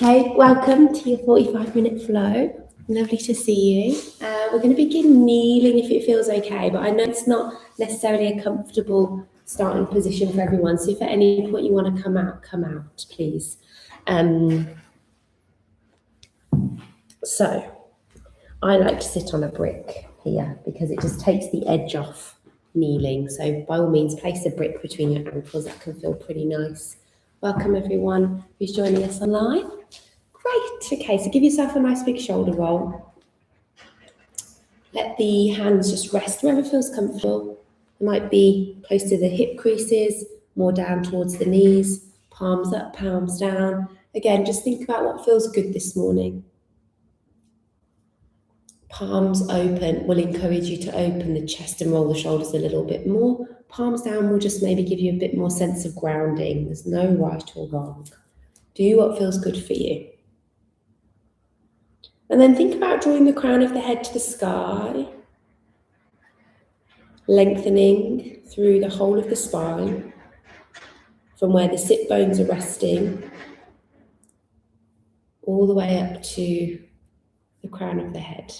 Okay, welcome to your 45-minute flow. Lovely to see you. We're going to begin kneeling if it feels okay, but I know it's not necessarily a comfortable starting position for everyone. So if at any point you want to come out, please. So I like to sit on a brick here because it just takes the edge off kneeling. So by all means, place a brick between your ankles. That can feel pretty nice. Welcome everyone who's joining us online. Great, okay, so give yourself a nice big shoulder roll. Let the hands just rest wherever feels comfortable. It might be close to the hip creases, more down towards the knees, palms up, palms down. Again, just think about what feels good this morning. Palms open will encourage you to open the chest and roll the shoulders a little bit more. Palms down will just maybe give you a bit more sense of grounding. There's no right or wrong. Do what feels good for you. And then think about drawing the crown of the head to the sky, lengthening through the whole of the spine, from where the sit bones are resting, all the way up to the crown of the head.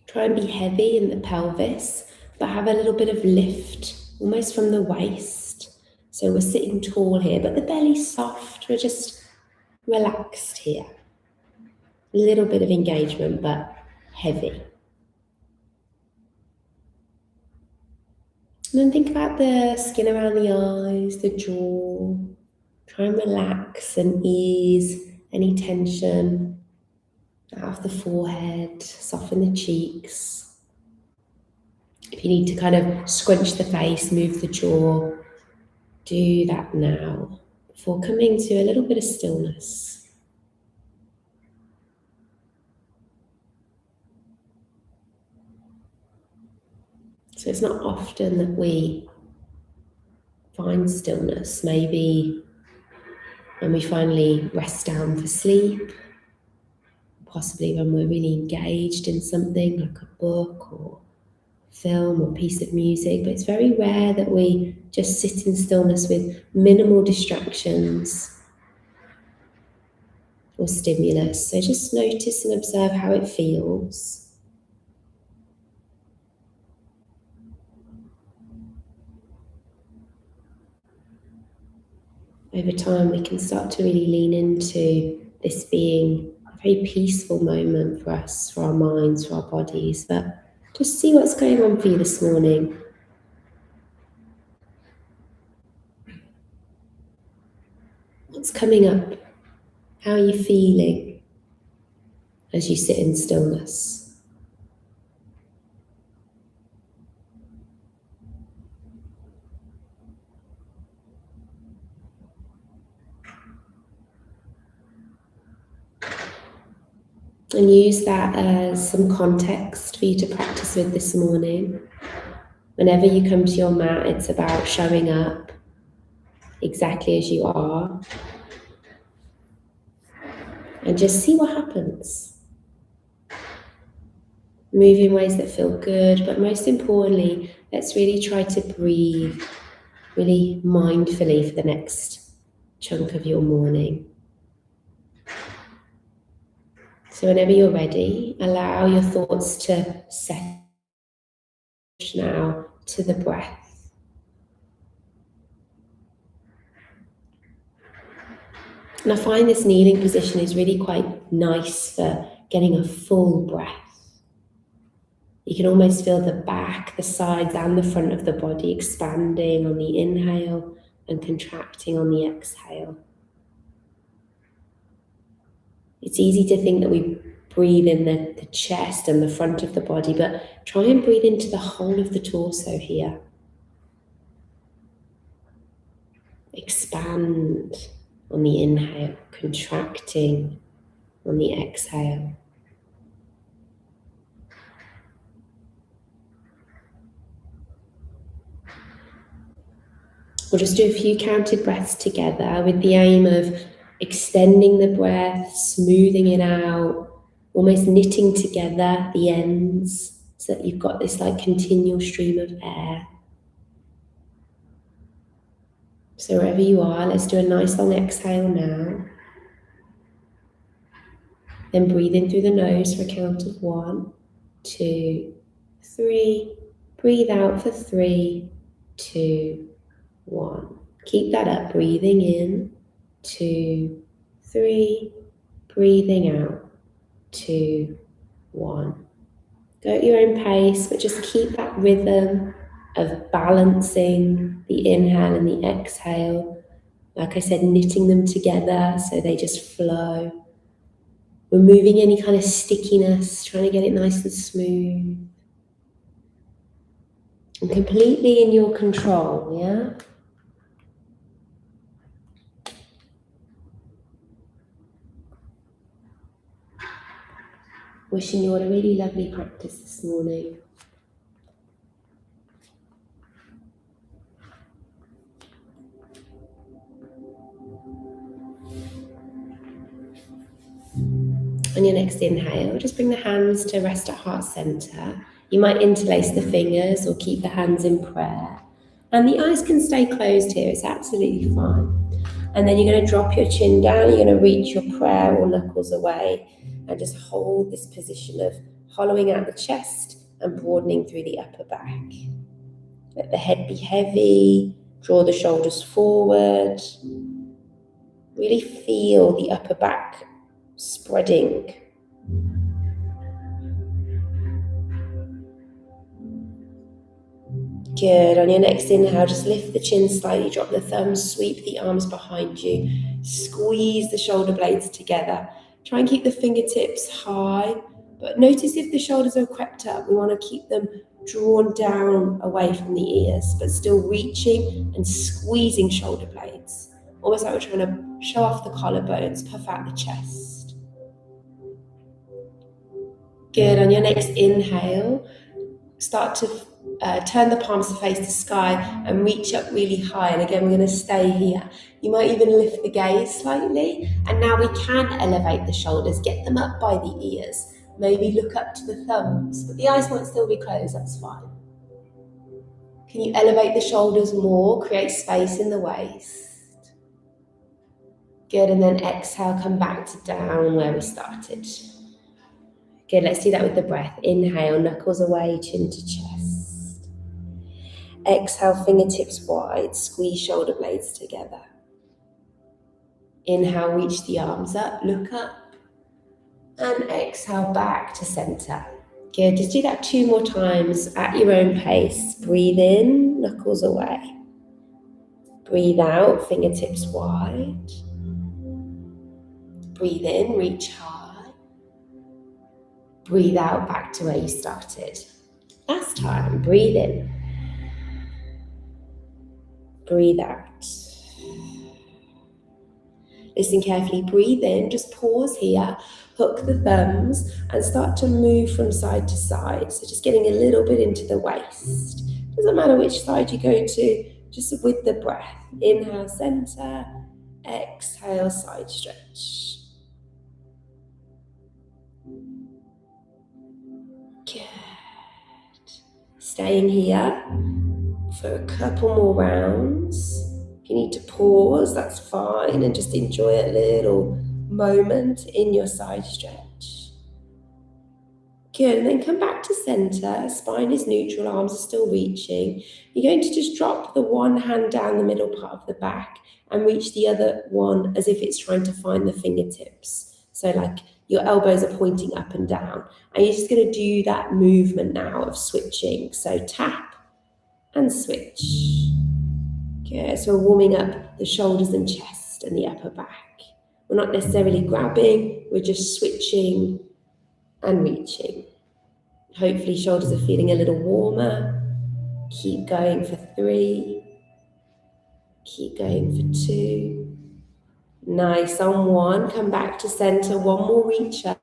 Try and be heavy in the pelvis, but have a little bit of lift, almost from the waist. So we're sitting tall here, but the belly's soft. We're just relaxed here. A little bit of engagement, but heavy. And then think about the skin around the eyes, the jaw. Try and relax and ease any tension out of the forehead, soften the cheeks. If you need to kind of scrunch the face, move the jaw, do that now before coming to a little bit of stillness. So it's not often that we find stillness. Maybe when we finally rest down for sleep, possibly when we're really engaged in something like a book or film or piece of music, but it's very rare that we just sit in stillness with minimal distractions or stimulus. So just notice and observe how it feels. Over time, we can start to really lean into this being a very peaceful moment for us, for our minds, for our bodies. But just see what's going on for you this morning. What's coming up? How are you feeling as you sit in stillness? And use that as some context for you to practice with this morning. Whenever you come to your mat, it's about showing up exactly as you are. And just see what happens. Move in ways that feel good, but most importantly, let's really try to breathe really mindfully for the next chunk of your morning. So whenever you're ready, allow your thoughts to settle now to the breath. And I find this kneeling position is really quite nice for getting a full breath. You can almost feel the back, the sides and the front of the body expanding on the inhale and contracting on the exhale. It's easy to think that we breathe in the chest and the front of the body, but try and breathe into the whole of the torso here. Expand on the inhale, contracting on the exhale. We'll just do a few counted breaths together with the aim of extending the breath, smoothing it out, almost knitting together the ends so that you've got this like continual stream of air. So wherever you are, let's do a nice long exhale now. Then breathe in through the nose for a count of 1, 2, 3. Breathe out for 3, 2, 1. Keep that up. Breathing in, 2, 3. Breathing out, 2, 1. Go at your own pace, but just keep that rhythm of balancing the inhale and the exhale. Like I said, knitting them together so they just flow. Removing any kind of stickiness, trying to get it nice and smooth. And completely in your control, yeah? Wishing you all a really lovely practice this morning. On your next inhale, just bring the hands to rest at heart center. You might interlace the fingers or keep the hands in prayer. And the eyes can stay closed here, it's absolutely fine. And then you're going to drop your chin down, you're going to reach your prayer or knuckles away and just hold this position of hollowing out the chest and broadening through the upper back. Let the head be heavy, draw the shoulders forward. Really feel the upper back spreading. Good. On your next inhale, just lift the chin slightly, drop the thumbs, sweep the arms behind you, squeeze the shoulder blades together. Try and keep the fingertips high, but notice if the shoulders are crept up, we want to keep them drawn down away from the ears, but still reaching and squeezing shoulder blades. Almost like we're trying to show off the collarbones, puff out the chest. Good. On your next inhale, start to turn the palms to face the sky and reach up really high. And again, we're going to stay here. You might even lift the gaze slightly. And now we can elevate the shoulders, get them up by the ears. Maybe look up to the thumbs, but the eyes might still be closed, that's fine. Can you elevate the shoulders more, create space in the waist? Good, and then exhale, come back to down where we started. Good, let's do that with the breath. Inhale, knuckles away, chin to chest. Exhale, fingertips wide, squeeze shoulder blades together. Inhale, reach the arms up, look up. And exhale, back to center. Good, just do that 2 more times at your own pace. Breathe in, knuckles away. Breathe out, fingertips wide. Breathe in, reach high. Breathe out, back to where you started. Last time, breathe in. Breathe out. Listen carefully, breathe in, just pause here, hook the thumbs and start to move from side to side. So just getting a little bit into the waist. Doesn't matter which side you go to, just with the breath. Inhale, center, exhale, side stretch. Good. Staying here for a couple more rounds. If you need to pause, that's fine, and just enjoy a little moment in your side stretch. Good, and then come back to center. Spine is neutral, arms are still reaching. You're going to just drop the one hand down the middle part of the back and reach the other one as if it's trying to find the fingertips. So like your elbows are pointing up and down. And you're just going to do that movement now of switching. So tap and switch. Okay, so we're warming up the shoulders and chest and the upper back. We're not necessarily grabbing, we're just switching and reaching. Hopefully shoulders are feeling a little warmer. Keep going for 3. Keep going for 2. Nice, on 1, come back to center, 1 more reach up.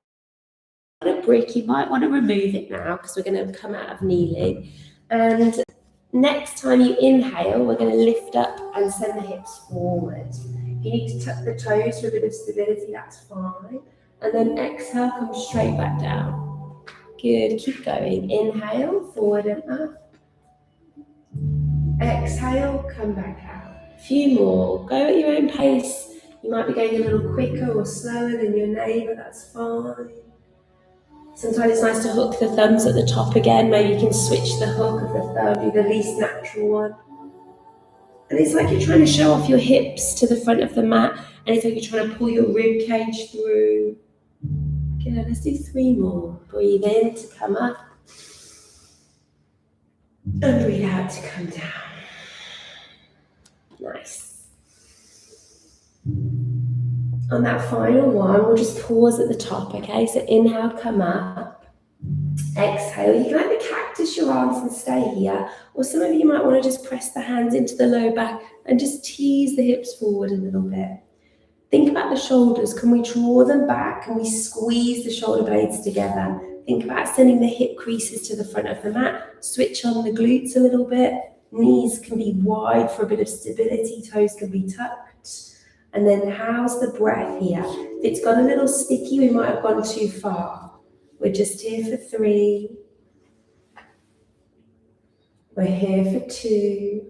On a brick, you might want to remove it now because we're going to come out of kneeling. And next time you inhale, we're going to lift up and send the hips forward. If you need to tuck the toes for a bit of stability, that's fine. And then exhale, come straight back down. Good, keep going. Inhale, forward and up. Exhale, come back out. Few more. Go at your own pace. You might be going a little quicker or slower than your neighbour, that's fine. Sometimes it's nice to hook the thumbs at the top again. Maybe you can switch the hook of the thumb, do the least natural one. And it's like you're trying to show off your hips to the front of the mat, and it's like you're trying to pull your rib cage through. Good, let's do 3 more. Breathe in to come up, and breathe out to come down. Nice. On that final one, we'll just pause at the top, okay? So inhale, come up. Exhale, you can either cactus your arms and stay here, or some of you might want to just press the hands into the low back and just tease the hips forward a little bit. Think about the shoulders. Can we draw them back? Can we squeeze the shoulder blades together? Think about sending the hip creases to the front of the mat. Switch on the glutes a little bit. Knees can be wide for a bit of stability. Toes can be tucked. And then how's the breath here? If it's got a little sticky, we might have gone too far. We're just here for 3. We're here for 2.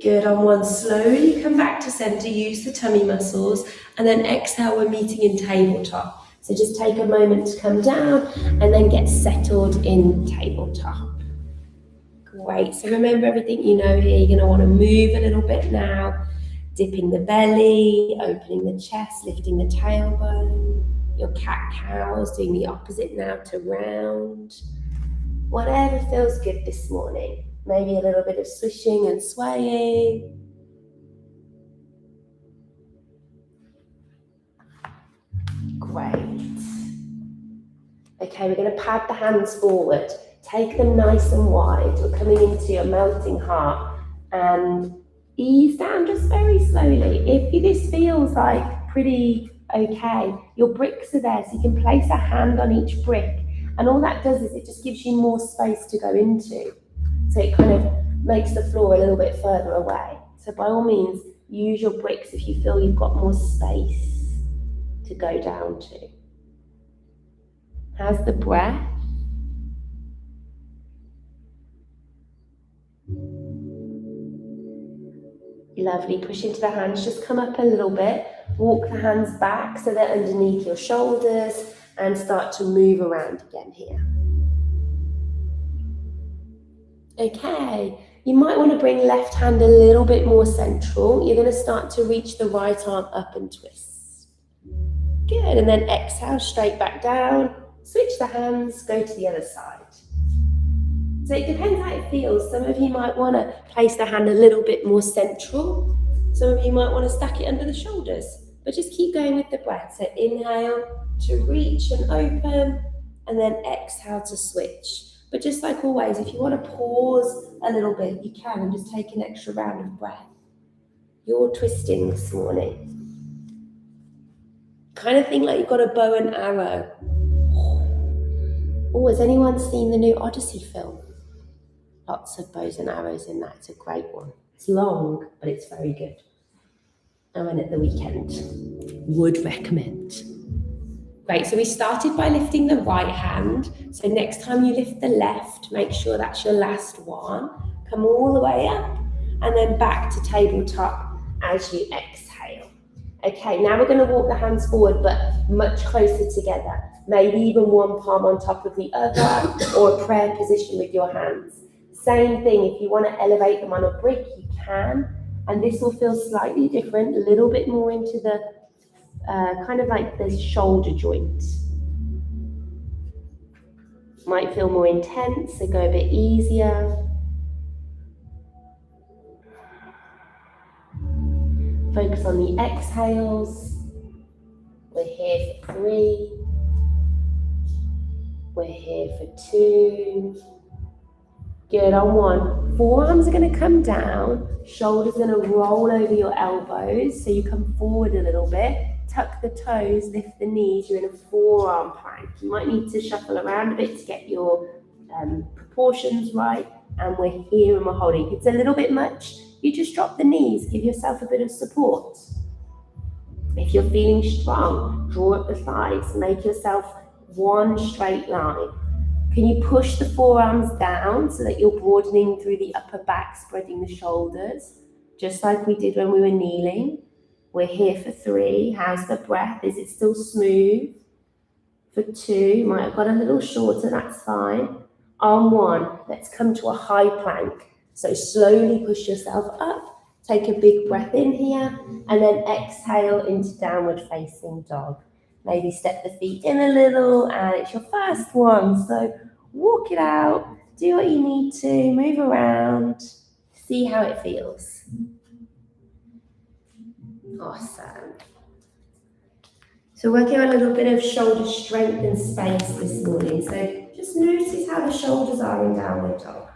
Good, on 1, slowly come back to center, use the tummy muscles, and then exhale, we're meeting in tabletop. So just take a moment to come down and then get settled in tabletop. Great, so remember everything you know here. You're gonna wanna move a little bit now, dipping the belly, opening the chest, lifting the tailbone. Your cat-cows, doing the opposite now to round. Whatever feels good this morning. Maybe a little bit of swishing and swaying. Great. Okay, we're going to pad the hands forward. Take them nice and wide. We're coming into your melting heart. And ease down just very slowly. If this feels like pretty okay, your bricks are there, so you can place a hand on each brick. And all that does is it just gives you more space to go into. So it kind of makes the floor a little bit further away. So by all means, use your bricks if you feel you've got more space to go down to. How's the breath? Lovely, push into the hands, just come up a little bit. Walk the hands back so they're underneath your shoulders and start to move around again here. Okay, you might want to bring left hand a little bit more central. You're going to start to reach the right arm up and twist. Good, and then exhale, straight back down. Switch the hands, go to the other side. So it depends how it feels. Some of you might want to place the hand a little bit more central. Some of you might want to stack it under the shoulders. But just keep going with the breath. So inhale to reach and open, and then exhale to switch. But just like always, if you want to pause a little bit, you can, and just take an extra round of breath. You're twisting this morning. Kind of think like you've got a bow and arrow. Oh, has anyone seen the new Odyssey film? Lots of bows and arrows in that. It's a great one. It's long, but it's very good. I went at the weekend. Would recommend. Great, so we started by lifting the right hand. So next time you lift the left, make sure that's your last one. Come all the way up and then back to tabletop as you exhale. Okay, now we're going to walk the hands forward, but much closer together. Maybe even one palm on top of the other, or a prayer position with your hands. Same thing, if you want to elevate them on a brick, you can. And this will feel slightly different, a little bit more into the kind of like the shoulder joint. Might feel more intense, so go a bit easier. Focus on the exhales. We're here for 3. We're here for 2. Good, on 1. Forearms are going to come down. Shoulders are going to roll over your elbows. So you come forward a little bit. Tuck the toes, lift the knees. You're in a forearm plank. You might need to shuffle around a bit to get your proportions right. And we're here and we're holding. If it's a little bit much, you just drop the knees. Give yourself a bit of support. If you're feeling strong, draw up the thighs. Make yourself one straight line. Can you push the forearms down so that you're broadening through the upper back, spreading the shoulders, just like we did when we were kneeling? We're here for 3. How's the breath? Is it still smooth? For 2, might have got a little shorter, that's fine. Arm 1, let's come to a high plank. So slowly push yourself up, take a big breath in here, and then exhale into downward facing dog. Maybe step the feet in a little, and it's your first one. So walk it out, do what you need to, move around, see how it feels. Awesome. So working on a little bit of shoulder strength and space this morning. So just notice how the shoulders are in downward dog.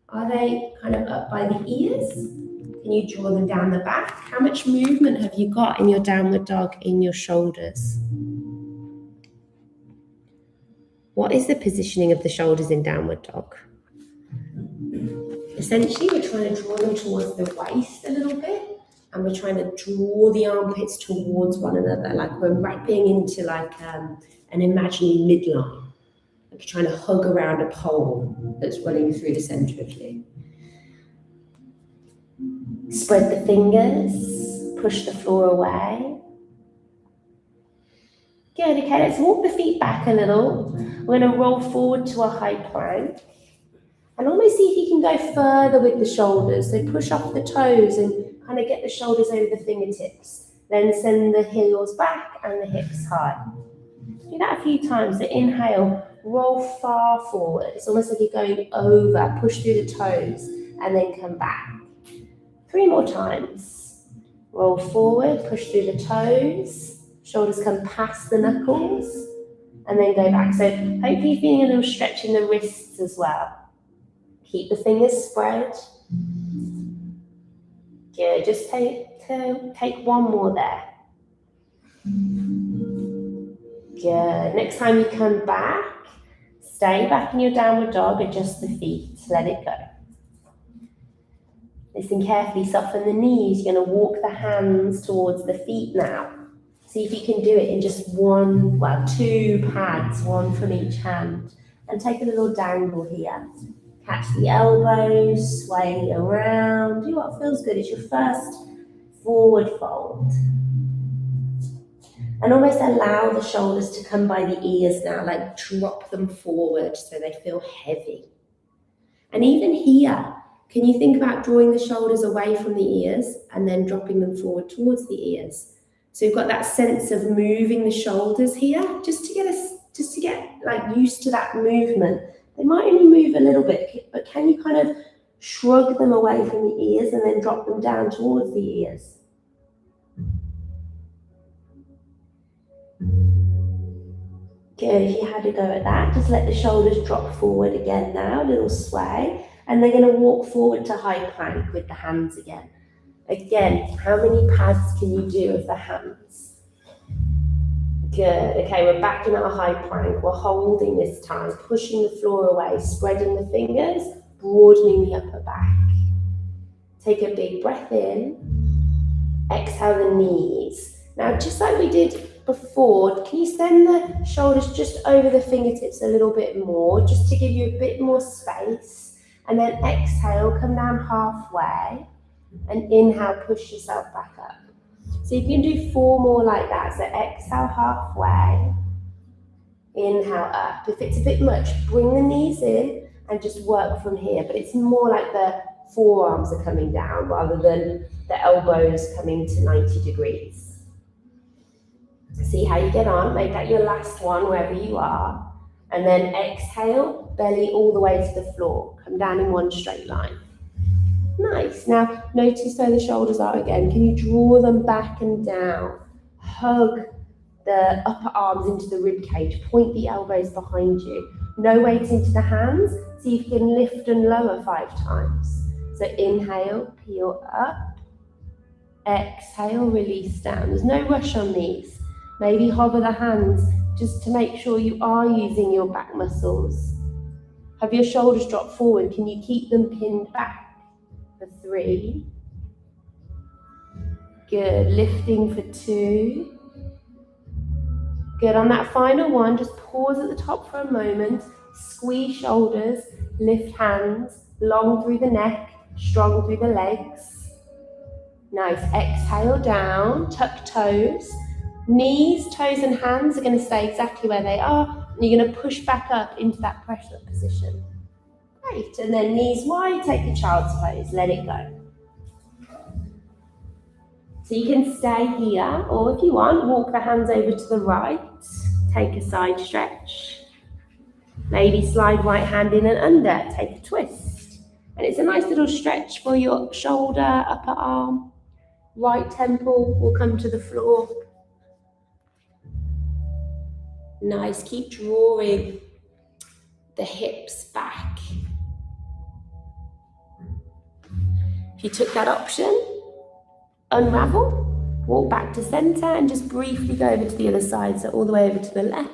Are they kind of up by the ears? Can you draw them down the back? How much movement have you got in your downward dog in your shoulders? What is the positioning of the shoulders in downward dog? Essentially, we're trying to draw them towards the waist a little bit, and we're trying to draw the armpits towards one another, like we're wrapping into like an imaginary midline, like you're trying to hug around a pole that's running through the center of you. Spread the fingers, push the floor away. Good, okay, let's walk the feet back a little. We're going to roll forward to a high plank. And almost see if you can go further with the shoulders. So push off the toes and kind of get the shoulders over the fingertips. Then send the heels back and the hips high. Do that a few times. So inhale, roll far forward. It's almost like you're going over, push through the toes, and then come back. 3 more times. Roll forward, push through the toes. Shoulders come past the knuckles, and then go back. So hopefully you're feeling a little stretch in the wrists as well. Keep the fingers spread. Good, just take 1 more there. Good, next time you come back, stay back in your downward dog, adjust the feet, let it go. Listen carefully, soften the knees. You're going to walk the hands towards the feet now. See if you can do it in just 2 pads, 1 from each hand. And take a little dangle here. Catch the elbows, sway around. Do what feels good. It's your first forward fold. And almost allow the shoulders to come by the ears now, like drop them forward so they feel heavy. And even here, can you think about drawing the shoulders away from the ears and then dropping them forward towards the ears? So you've got that sense of moving the shoulders here, just to get like used to that movement. They might only move a little bit, but can you kind of shrug them away from the ears and then drop them down towards the ears? Good, if you had to go at that, just let the shoulders drop forward again now, a little sway. And they're going to walk forward to high plank with the hands again. Again, how many pads can you do with the hands? Good, okay, we're back in our high plank. We're holding this time, pushing the floor away, spreading the fingers, broadening the upper back. Take a big breath in, exhale the knees. Now, just like we did before, can you send the shoulders just over the fingertips a little bit more, just to give you a bit more space? And then exhale, come down halfway, and inhale, push yourself back up. So you can do 4 more like that. So exhale halfway, inhale up. If it's a bit much, bring the knees in and just work from here. But it's more like the forearms are coming down rather than the elbows coming to 90 degrees. See how you get on. Make that your last one wherever you are. And then exhale, belly all the way to the floor. Come down in one straight line. Nice. Now, notice where the shoulders are again. Can you draw them back and down? Hug the upper arms into the rib cage. Point the elbows behind you. No weight into the hands. See if you can lift and lower 5 times. So inhale, peel up. Exhale, release down. There's no rush on these. Maybe hover the hands just to make sure you are using your back muscles. Have your shoulders drop forward. Can you keep them pinned back? For 3. Good, lifting for 2. Good, on that final one, just pause at the top for a moment. Squeeze shoulders, lift hands, long through the neck, strong through the legs. Nice, exhale down, tuck toes. Knees, toes and hands are going to stay exactly where they are, and you're going to push back up into that press up position. Great, and then knees wide, take the child's pose, let it go. So you can stay here, or if you want, walk the hands over to the right, take a side stretch. Maybe slide right hand in and under, take a twist. And it's a nice little stretch for your shoulder, upper arm. Right temple will come to the floor. Nice, keep drawing the hips back. If you took that option, unravel, walk back to center and just briefly go over to the other side, so all the way over to the left.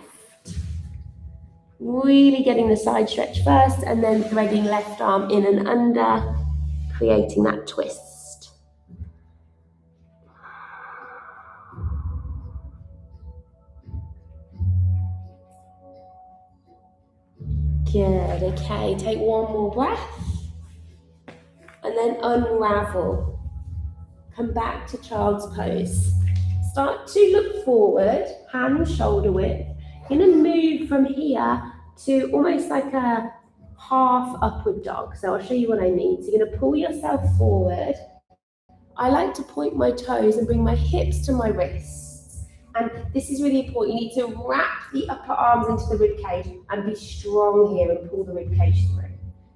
Really getting the side stretch first and then threading left arm in and under, creating that twist. Good, okay, take one more breath and then unravel. Come back to child's pose. Start to look forward, hands shoulder width. You're going to move from here to almost like a half upward dog. So I'll show you what I mean. So you're going to pull yourself forward. I like to point my toes and bring my hips to my wrists. And this is really important. You need to wrap the upper arms into the rib cage and be strong here and pull the rib cage through.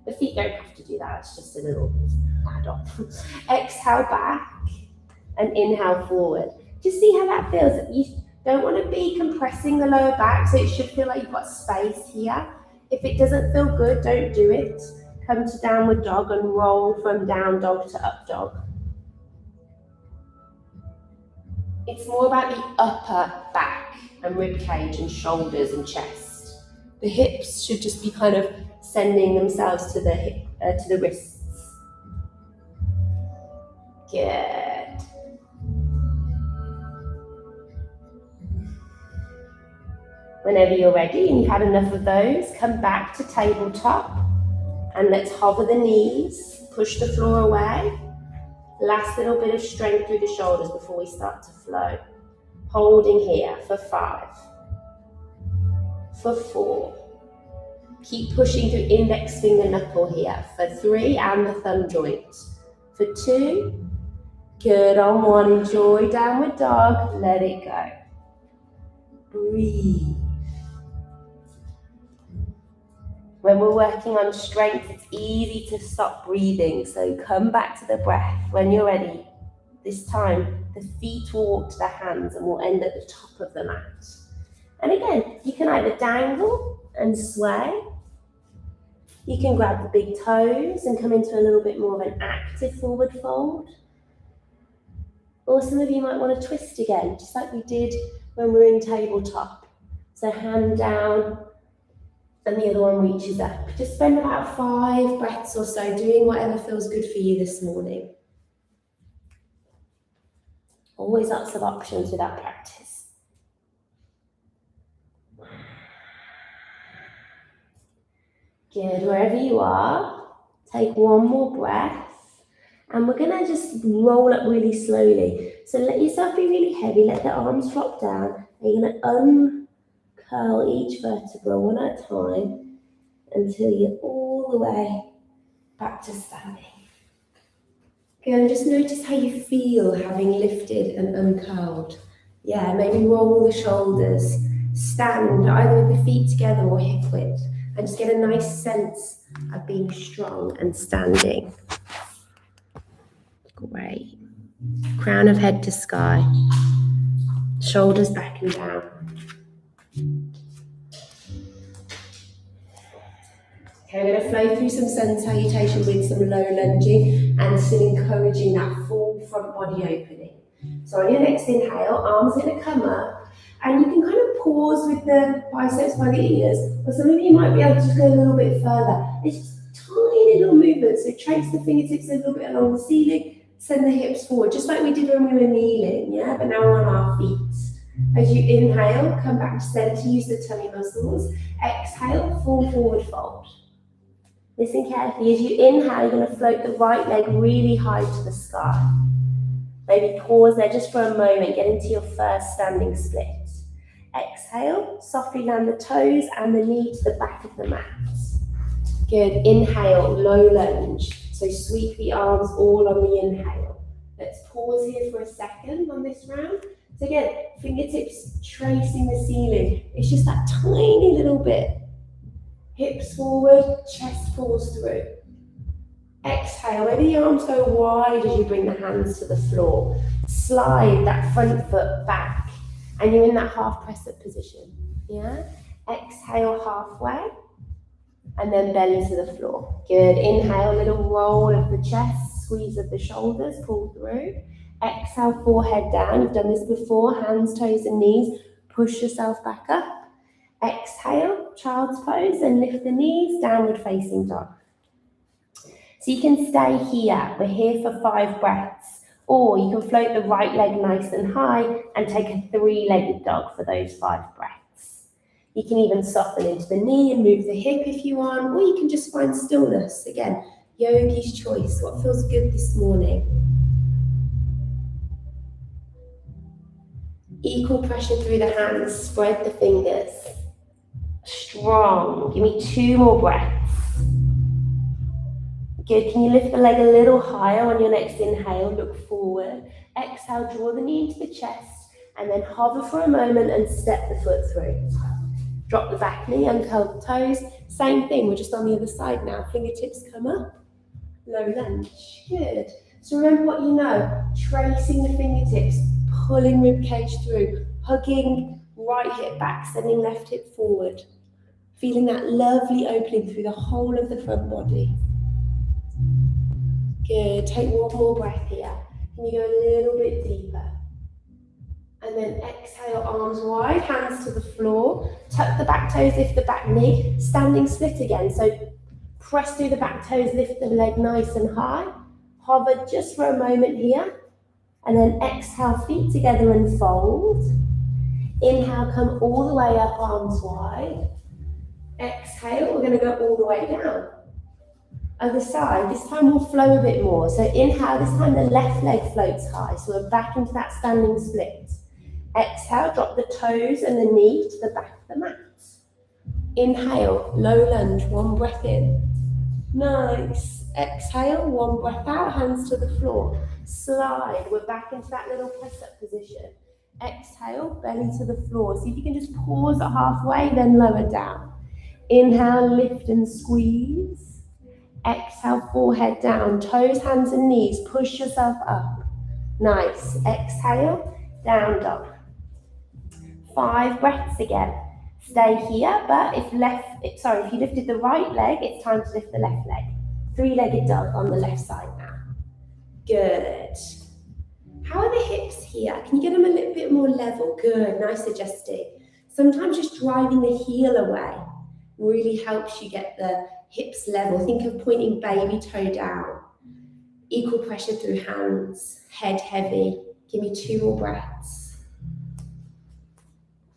The feet don't have to do that. It's just a little add-on. Exhale back and inhale forward. Just see how that feels. You don't want to be compressing the lower back, so it should feel like you've got space here. If it doesn't feel good, don't do it. Come to downward dog and roll from down dog to up dog. It's more about the upper back and rib cage and shoulders and chest. The hips should just be kind of sending themselves to the wrists. Good. Whenever you're ready and you've had enough of those, come back to tabletop and let's hover the knees, push the floor away. Last little bit of strength through the shoulders before we start to flow. Holding here for 5, for 4. Keep pushing through index finger knuckle here for 3 and the thumb joint. For 2, good on 1, enjoy downward dog, let it go. Breathe. When we're working on strength, it's easy to stop breathing, so come back to the breath when you're ready. This time, the feet will walk to the hands and we'll end at the top of the mat. And again, you can either dangle and sway. You can grab the big toes and come into a little bit more of an active forward fold. Or some of you might want to twist again, just like we did when we're in tabletop. So hand down and the other one reaches up. Just spend about 5 breaths or so doing whatever feels good for you this morning. Always lots of options with that practice. Good, wherever you are, take one more breath. And we're gonna just roll up really slowly. So let yourself be really heavy, let the arms drop down. And you're gonna uncurl each vertebra one at a time until you're all the way back to standing. Good, and just notice how you feel having lifted and uncurled. Yeah, maybe roll the shoulders, stand either with the feet together or hip width, and just get a nice sense of being strong and standing. Great. Crown of head to sky. Shoulders back and down. Okay, we're going to flow through some sun salutation with some low lunging and still encouraging that full front body opening. So on your next inhale, arms are going to come up and you can kind of pause with the biceps by the ears, or some of you might be able to just go a little bit further. It's just tiny little movements, so trace the fingertips a little bit along the ceiling. Send the hips forward, just like we did when we were kneeling, yeah? But now we're on our feet. As you inhale, come back to center, use the tummy muscles. Exhale, fall forward fold. Listen carefully. As you inhale, you're going to float the right leg really high to the sky. Maybe pause there just for a moment, get into your first standing split. Exhale, softly land the toes and the knee to the back of the mat. Good. Inhale, low lunge. So sweep the arms all on the inhale. Let's pause here for a second on this round. So again, fingertips tracing the ceiling. It's just that tiny little bit. Hips forward, chest falls through. Exhale, maybe the arms go wide as you bring the hands to the floor. Slide that front foot back, and you're in that half press-up position. Yeah? Exhale halfway, and then belly to the floor. Good. Inhale, little roll of the chest, squeeze of the shoulders, pull through. Exhale, forehead down. You've done this before, hands, toes, and knees. Push yourself back up. Exhale, child's pose, and lift the knees, downward facing dog. So you can stay here. We're here for 5 breaths. Or you can float the right leg nice and high and take a 3-legged dog for those 5 breaths. You can even soften into the knee and move the hip if you want, or you can just find stillness. Again, yogi's choice. What feels good this morning? Equal pressure through the hands. Spread the fingers. Strong. Give me 2 more breaths. Good. Can you lift the leg a little higher on your next inhale? Look forward. Exhale, draw the knee into the chest, and then hover for a moment and step the foot through. Drop the back knee, uncurl the toes. Same thing, we're just on the other side now. Fingertips come up, low lunge. Good. So remember what you know, tracing the fingertips, pulling rib cage through, hugging right hip back, sending left hip forward. Feeling that lovely opening through the whole of the front body. Good. Take one more breath here. Can you go a little bit deeper? And then exhale, arms wide, hands to the floor. Tuck the back toes, lift the back knee. Standing split again. So press through the back toes, lift the leg nice and high. Hover just for a moment here. And then exhale, feet together and fold. Inhale, come all the way up, arms wide. Exhale, we're going to go all the way down. Other side, this time we'll flow a bit more. So inhale, this time the left leg floats high. So we're back into that standing split. Exhale, drop the toes and the knee to the back of the mat. Inhale, low lunge, 1 breath in. Nice. Exhale, 1 breath out, hands to the floor. Slide, we're back into that little press-up position. Exhale, belly to the floor. See if you can just pause at halfway, then lower down. Inhale, lift and squeeze. Exhale, forehead down, toes, hands and knees, push yourself up. Nice. Exhale, down dog. 5 breaths again. Stay here, but if you lifted the right leg, it's time to lift the left leg. 3-legged dog on the left side now. Good. How are the hips here? Can you get them a little bit more level? Good, nice adjusting. Sometimes just driving the heel away really helps you get the hips level. Think of pointing baby toe down. Equal pressure through hands, head heavy. Give me 2 more breaths.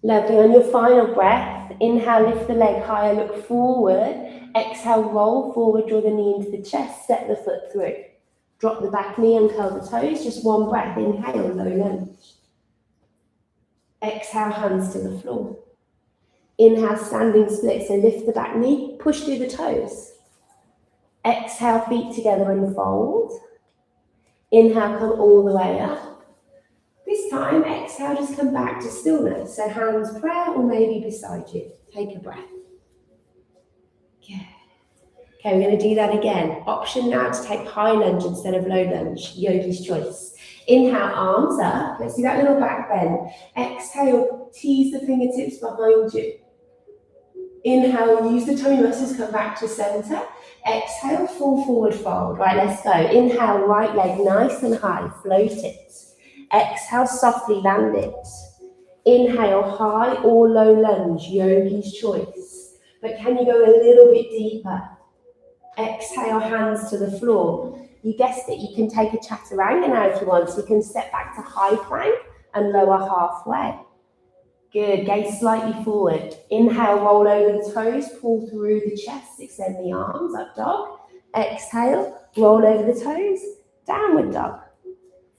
Lovely. On your final breath, inhale, lift the leg higher, look forward. Exhale, roll forward, draw the knee into the chest, step the foot through. Drop the back knee and curl the toes. Just 1 breath. Inhale, low lunge. Exhale, hands to the floor. Inhale, standing split, so lift the back knee, push through the toes. Exhale, feet together and fold. Inhale, come all the way up. This time, exhale, just come back to stillness. So hands prayer or maybe beside you. Take a breath. Good. Okay, we're going to do that again. Option now to take high lunge instead of low lunge. Yogi's choice. Inhale, arms up. Let's do that little back bend. Exhale, tease the fingertips behind you. Inhale, use the tummy muscles, come back to center. Exhale, fall forward fold. Right, let's go. Inhale, right leg nice and high, float it. Exhale, softly land it. Inhale, high or low lunge, yogi's choice. But can you go a little bit deeper? Exhale, hands to the floor. You guessed it, you can take a chaturanga now if you want. So you can step back to high plank and lower halfway. Good, gaze slightly forward. Inhale, roll over the toes, pull through the chest, extend the arms, up dog. Exhale, roll over the toes, downward dog.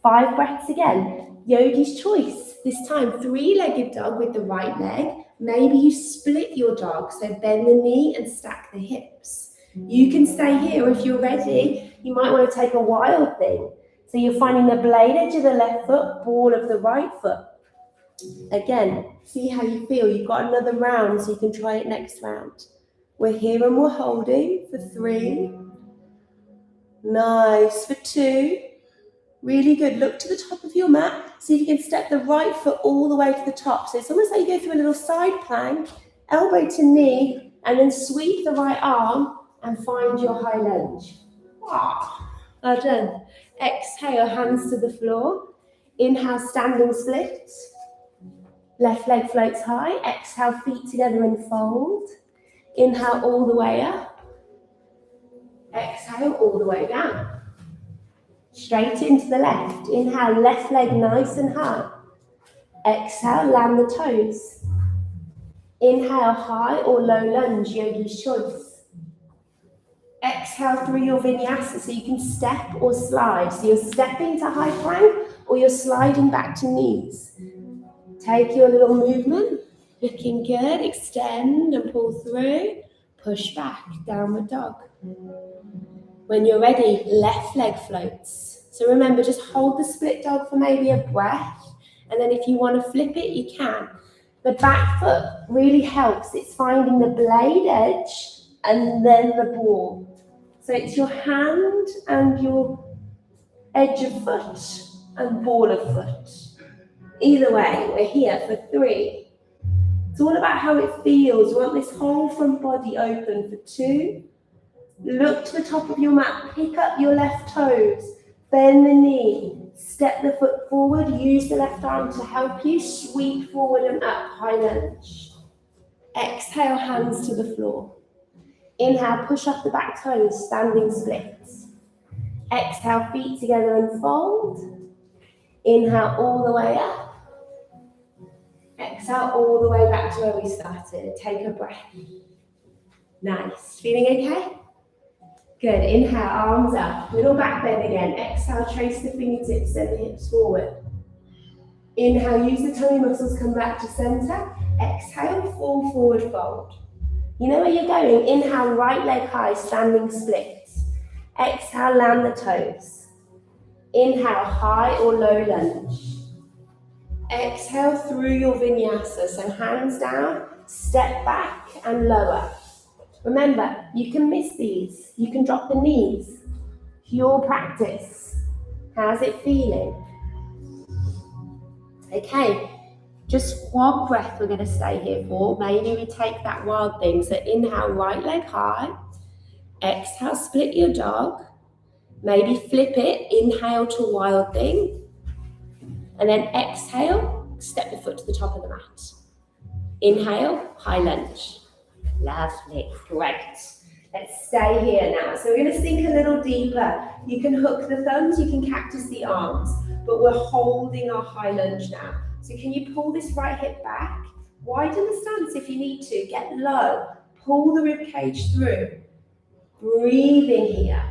5 breaths again. Yogi's choice. This time, 3-legged dog with the right leg. Maybe you split your dog, so bend the knee and stack the hips. You can stay here if you're ready. You might want to take a wild thing. So you're finding the blade edge of the left foot, ball of the right foot. Again, see how you feel. You've got another round, so you can try it next round. We're here and we're holding for 3. Nice, for 2. Really good. Look to the top of your mat. See if you can step the right foot all the way to the top. So it's almost like you go through a little side plank, elbow to knee, and then sweep the right arm and find your high lunge. Wow, well done. Exhale, hands to the floor. Inhale, standing split. Left leg floats high. Exhale, feet together and fold. Inhale all the way up. Exhale all the way down. Straight into the left. Inhale, left leg nice and high. Exhale, land the toes. Inhale, high or low lunge, yogi's choice. Exhale through your vinyasa, so you can step or slide. So you're stepping to high plank or you're sliding back to knees. Take your little movement, looking good. Extend and pull through. Push back, downward dog. When you're ready, left leg floats. So remember, just hold the split dog for maybe a breath. And then if you want to flip it, you can. The back foot really helps. It's finding the blade edge and then the ball. So it's your hand and your edge of foot and ball of foot. Either way, we're here for 3. It's all about how it feels. You want this whole front body open for 2. Look to the top of your mat, pick up your left toes, bend the knee, step the foot forward, use the left arm to help you, sweep forward and up, high lunge. Exhale, hands to the floor. Inhale, push up the back toes, standing splits. Exhale, feet together and fold. Inhale all the way up. Exhale all the way back to where we started. Take a breath. Nice. Feeling okay? Good. Inhale, arms up. Little back bend again. Exhale, trace the fingertips, send the hips forward. Inhale, use the tummy muscles, come back to center. Exhale, fall forward, fold. You know where you're going. Inhale, right leg high, standing splits. Exhale, land the toes. Inhale, high or low lunge. Exhale through your vinyasa. So hands down, step back and lower. Remember, you can miss these. You can drop the knees. Pure practice. How's it feeling? Okay, just 1 breath we're going to stay here for. Maybe we take that wild thing. So inhale, right leg high. Exhale, split your dog. Maybe flip it. Inhale to wild thing. And then exhale, step the foot to the top of the mat. Inhale, high lunge. Lovely, great. Let's stay here now. So we're going to sink a little deeper. You can hook the thumbs, you can cactus the arms, but we're holding our high lunge now. So can you pull this right hip back? Widen the stance if you need to. Get low. Pull the rib cage through. Breathing here.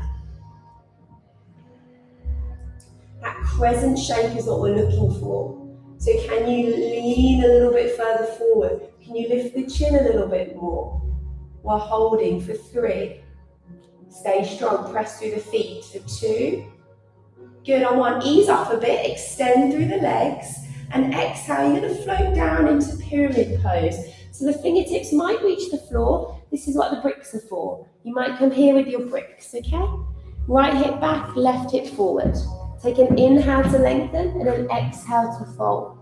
That crescent shape is what we're looking for. So can you lean a little bit further forward? Can you lift the chin a little bit more? While holding for 3. Stay strong, press through the feet for 2. Good, on 1, ease off a bit, extend through the legs, and exhale, you're going to float down into pyramid pose. So the fingertips might reach the floor. This is what the bricks are for. You might come here with your bricks, okay? Right hip back, left hip forward. Take an inhale to lengthen and an exhale to fold.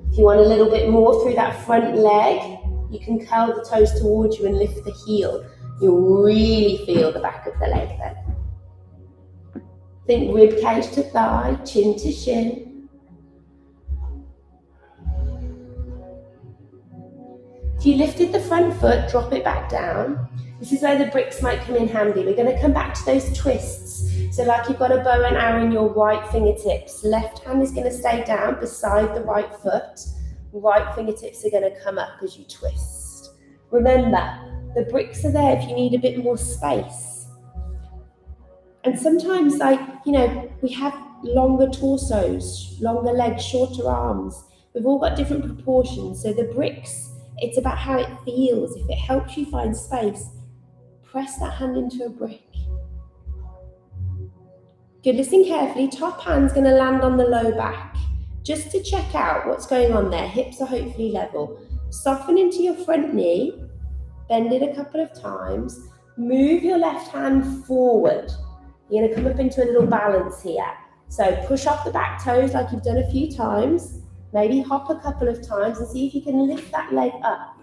If you want a little bit more through that front leg, you can curl the toes towards you and lift the heel. You'll really feel the back of the leg then. Think rib cage to thigh, chin to shin. If you lifted the front foot, drop it back down. This is where the bricks might come in handy. We're going to come back to those twists. So like you've got a bow and arrow in your right fingertips. Left hand is going to stay down beside the right foot. Right fingertips are going to come up as you twist. Remember, the bricks are there if you need a bit more space. And sometimes, like, we have longer torsos, longer legs, shorter arms. We've all got different proportions. So the bricks, it's about how it feels. If it helps you find space, press that hand into a brick. Good, listen carefully. Top hand's going to land on the low back. Just to check out what's going on there. Hips are hopefully level. Soften into your front knee. Bend it a couple of times. Move your left hand forward. You're going to come up into a little balance here. So push off the back toes like you've done a few times. Maybe hop a couple of times and see if you can lift that leg up.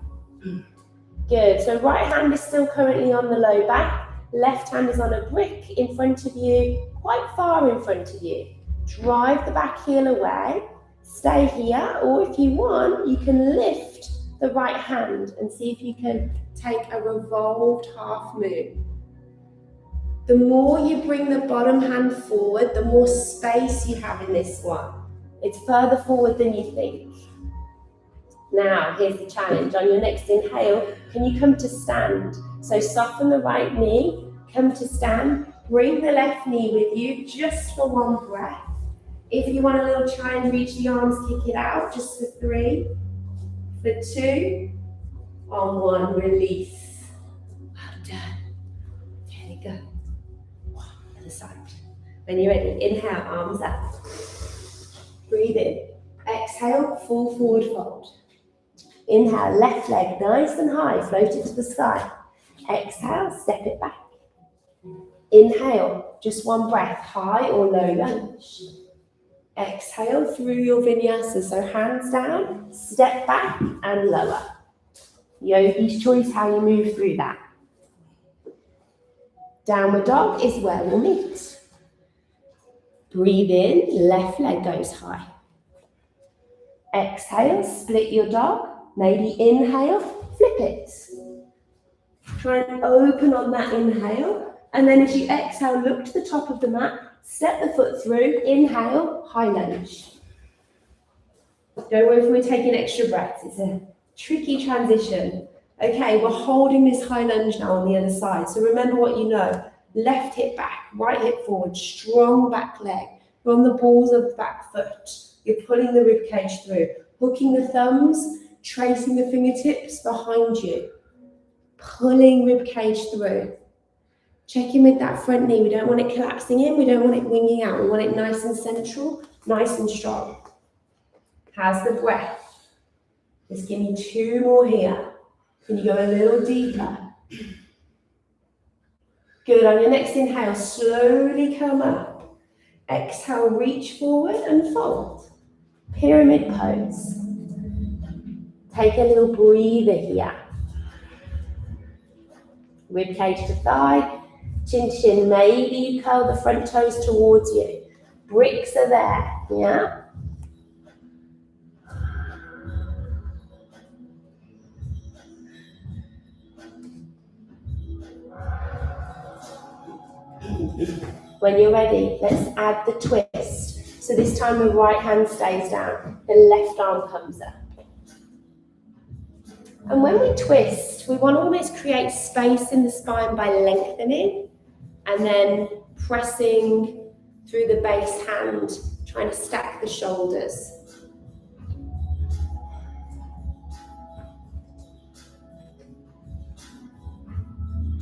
Good, so right hand is still currently on the low back. Left hand is on a brick in front of you, quite far in front of you. Drive the back heel away. Stay here, or if you want, you can lift the right hand and see if you can take a revolved half moon. The more you bring the bottom hand forward, the more space you have in this one. It's further forward than you think. Now, here's the challenge. On your next inhale, can you come to stand? So soften the right knee, come to stand, bring the left knee with you just for one breath. If you want a little try and reach the arms, kick it out, just for 3, for 2, on 1, release. Well done. Here we go. Other side. When you're ready, inhale, arms up. Breathe in. Exhale, fall forward fold. Inhale, left leg nice and high, float it to the sky. Exhale, step it back. Inhale, just one breath, high or low lunge. Exhale through your vinyasa, so hands down, step back and lower. Yogi's choice how you move through that. Downward dog is where we'll meet. Breathe in, left leg goes high. Exhale, split your dog. Maybe inhale, flip it. Try and open on that inhale. And then as you exhale, look to the top of the mat, step the foot through, inhale, high lunge. Don't worry if we're taking extra breaths, it's a tricky transition. Okay, we're holding this high lunge now on the other side. So remember what you know. Left hip back, right hip forward, strong back leg. You're on the balls of the back foot. You're pulling the rib cage through, hooking the thumbs, tracing the fingertips behind you, pulling rib cage through. Check in with that front knee. We don't want it collapsing in. We don't want it winging out. We want it nice and central, nice and strong. How's the breath? Just give me 2 more here. Can you go a little deeper? Good. On your next inhale, slowly come up. Exhale, reach forward and fold. Pyramid pose. Take a little breather here. Rib cage to thigh, chin to chin. Maybe you curl the front toes towards you. Bricks are there, yeah? When you're ready, let's add the twist. So this time the right hand stays down, the left arm comes up. And when we twist, we want to almost create space in the spine by lengthening and then pressing through the base hand, trying to stack the shoulders.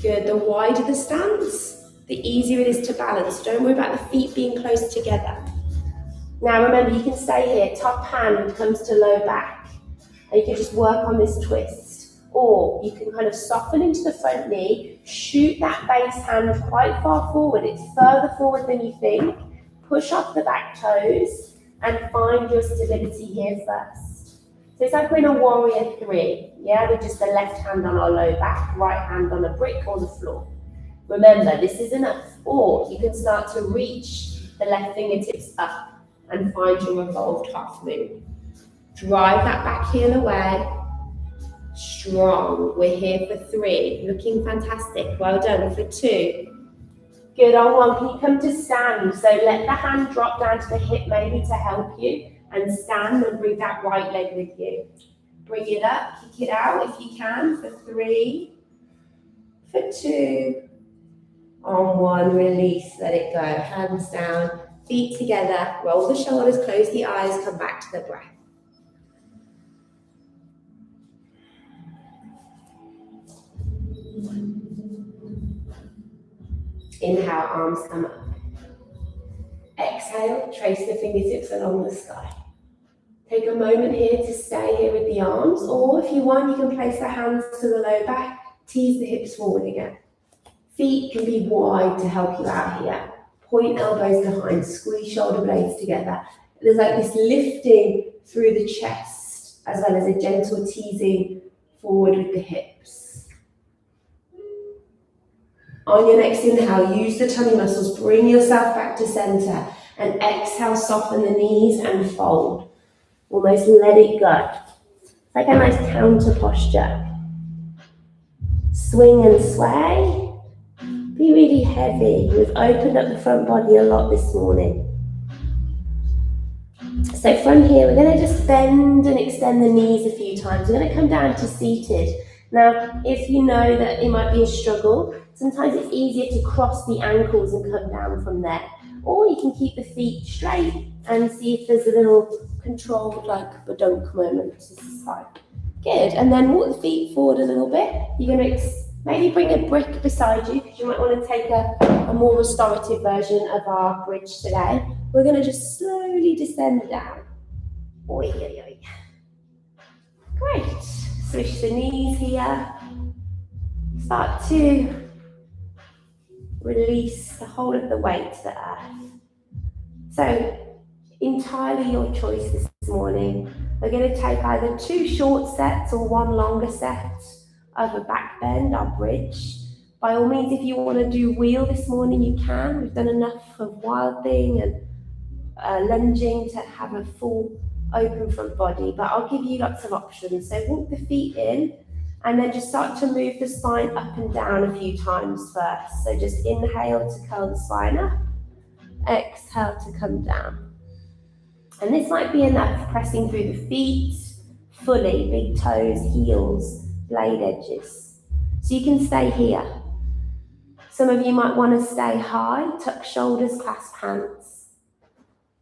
Good, the wider the stance, the easier it is to balance. Don't worry about the feet being close together. Now remember, you can stay here, top hand comes to low back, and you can just work on this twist. Or you can kind of soften into the front knee, shoot that base hand quite far forward. It's further forward than you think. Push off the back toes and find your stability here first. So it's like we're in a warrior 3, yeah, with just the left hand on our low back, right hand on a brick or the floor. Remember, this is enough. Or you can start to reach the left fingertips up and find your revolved half moon. Drive that back heel away. Strong. We're here for 3. Looking fantastic. Well done. For 2. Good. On 1, can you come to stand? So let the hand drop down to the hip maybe to help you, and stand and bring that right leg with you. Bring it up, kick it out if you can. For 3. For 2. On 1, release, let it go. Hands down, feet together, roll the shoulders, close the eyes, come back to the breath. Inhale, arms come up. Exhale, trace the fingertips along the sky. Take a moment here to stay here with the arms, or if you want, you can place the hands to the low back, tease the hips forward again. Feet can be wide to help you out here. Point elbows behind, squeeze shoulder blades together. There's like this lifting through the chest, as well as a gentle teasing forward with the hips. On your next inhale, use the tummy muscles, bring yourself back to center, and exhale, soften the knees and fold. Almost let it go. It's like a nice counter posture. Swing and sway. Be really heavy. We've opened up the front body a lot this morning. So from here, we're going to just bend and extend the knees a few times. We're going to come down to seated. Now, if you know that it might be a struggle, sometimes it's easier to cross the ankles and come down from there. Or you can keep the feet straight and see if there's a little controlled, like, badunk moment. This is fine. Good. And then walk the feet forward a little bit. You're going to maybe bring a brick beside you, because you might want to take a more restorative version of our bridge today. We're going to just slowly descend down. Oi, oi, oi. Great. Switch the knees here. Start to release the whole of the weight to the earth. So, entirely your choice this morning. We're going to take either 2 short sets or 1 longer set of a back bend, our bridge. By all means, if you want to do wheel this morning, you can. We've done enough of wild thing and lunging to have a full open front body, but I'll give you lots of options. So walk the feet in, and then just start to move the spine up and down a few times first. So just inhale to curl the spine up, exhale to come down. And this might be enough, pressing through the feet fully, big toes, heels, blade edges. So you can stay here. Some of you might want to stay high, tuck shoulders, clasp hands.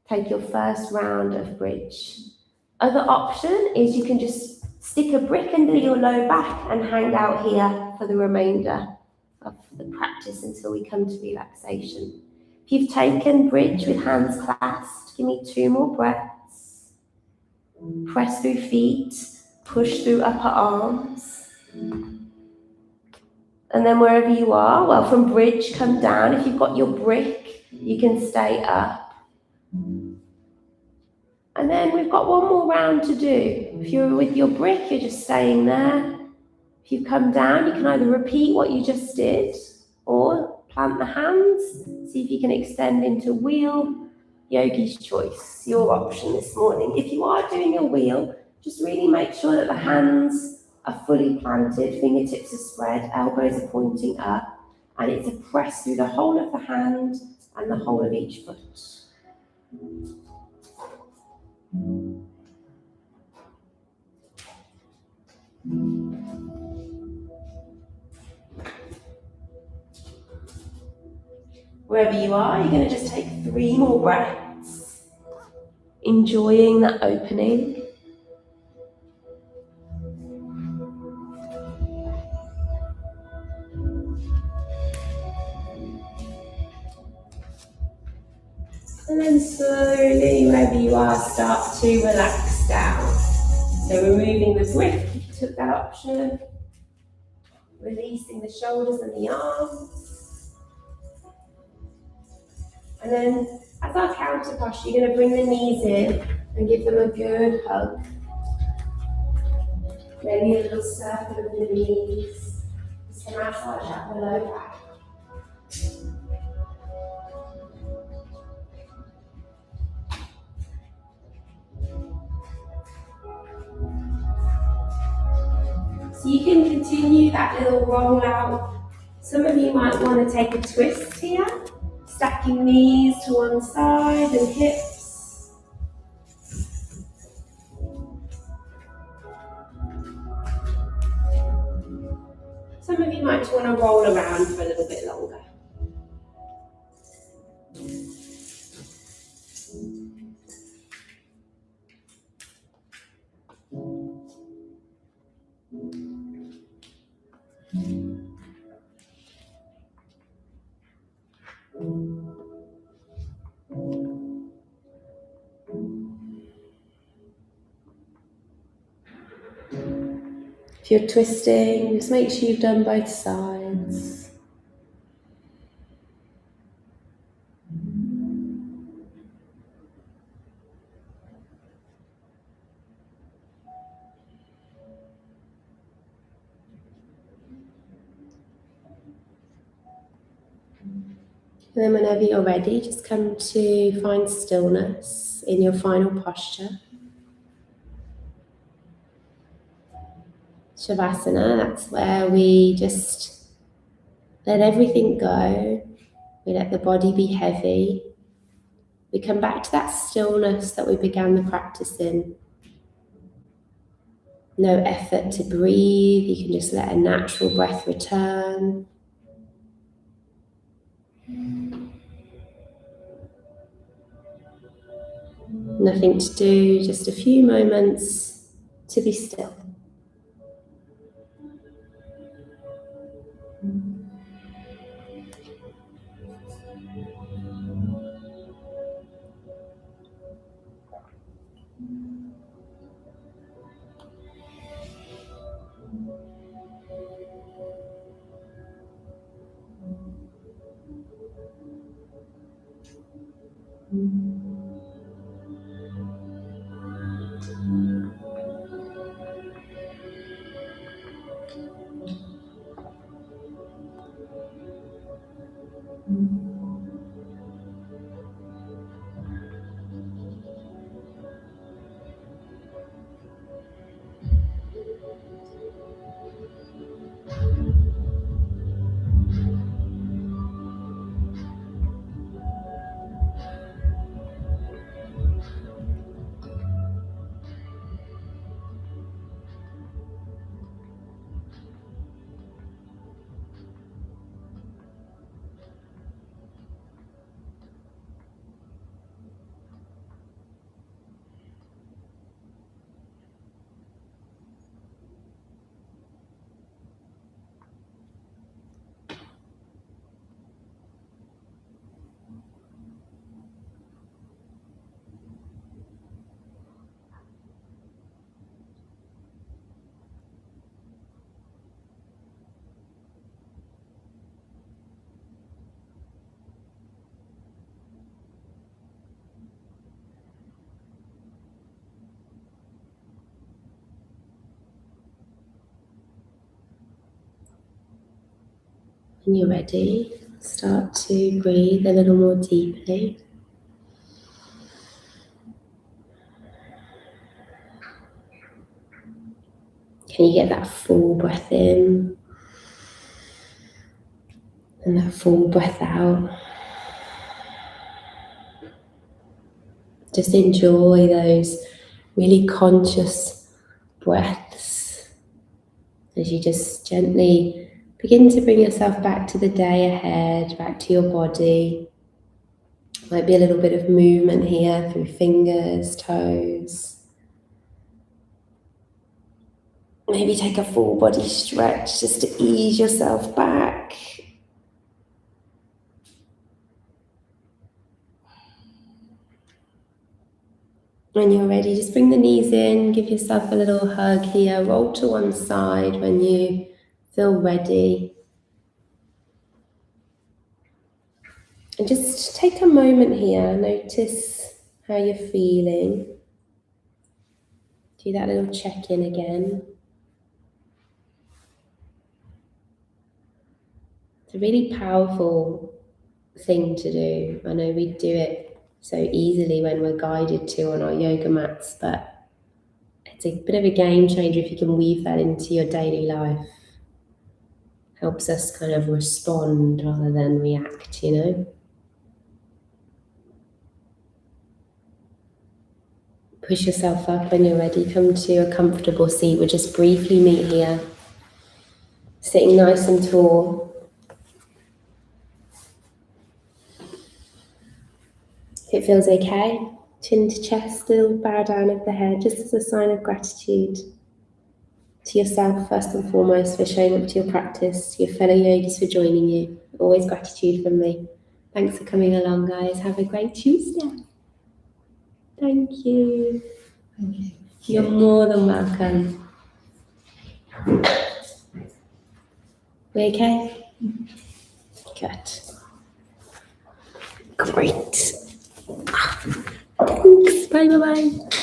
Take your first round of bridge. Other option is you can just stick a brick under your low back and hang out here for the remainder of the practice until we come to relaxation. If you've taken bridge with hands clasped, give me 2 more breaths. Press through feet, push through upper arms. And then wherever you are, well, from bridge, come down. If you've got your brick, you can stay up. And then we've got 1 more round to do. If you're with your brick, you're just staying there. If you come down, you can either repeat what you just did or plant the hands. See if you can extend into wheel. Yogi's choice, your option this morning. If you are doing your wheel, just really make sure that the hands are fully planted, fingertips are spread, elbows are pointing up, and it's a press through the whole of the hand and the whole of each foot. Wherever you are, you're going to just take 3 more breaths, enjoying that opening. And then slowly, wherever you are, start to relax down. So removing the brick, if you took that option. Releasing the shoulders and the arms. And then, as our counter posture, you're going to bring the knees in and give them a good hug. Maybe a little circle of the knees. Just to massage up the low back. So you can continue that little roll out. Some of you might want to take a twist here, stacking knees to one side and hips. Some of you might just want to roll around for a little bit longer. If you're twisting, just make sure you've done both sides. And then whenever you're ready, just come to find stillness in your final posture. Shavasana, that's where we just let everything go. We let the body be heavy. We come back to that stillness that we began the practice in. No effort to breathe. You can just let a natural breath return. Nothing to do, just a few moments to be still. When you're ready, start to breathe a little more deeply. Can you get that full breath in and that full breath out? Just enjoy those really conscious breaths as you just gently begin to bring yourself back to the day ahead, back to your body. Might be a little bit of movement here through fingers, toes. Maybe take a full body stretch just to ease yourself back. When you're ready, just bring the knees in, give yourself a little hug here, roll to one side when you feel ready. And just take a moment here, notice how you're feeling. Do that little check-in again. It's a really powerful thing to do. I know we do it so easily when we're guided to on our yoga mats, but It's a bit of a game changer if you can weave that into your daily life. Helps us kind of respond rather than react, you know? Push yourself up when you're ready. Come to a comfortable seat. We'll just briefly meet here. Sitting nice and tall. If it feels okay, chin to chest, little bow down of the head, just as a sign of gratitude to yourself first and foremost for showing up to your practice, to your fellow yogis for joining you. Always gratitude from me. Thanks for coming along, guys. Have a great Tuesday. Thank you. Thank you. You're more than welcome. We okay? Good. Great. Thanks. Bye.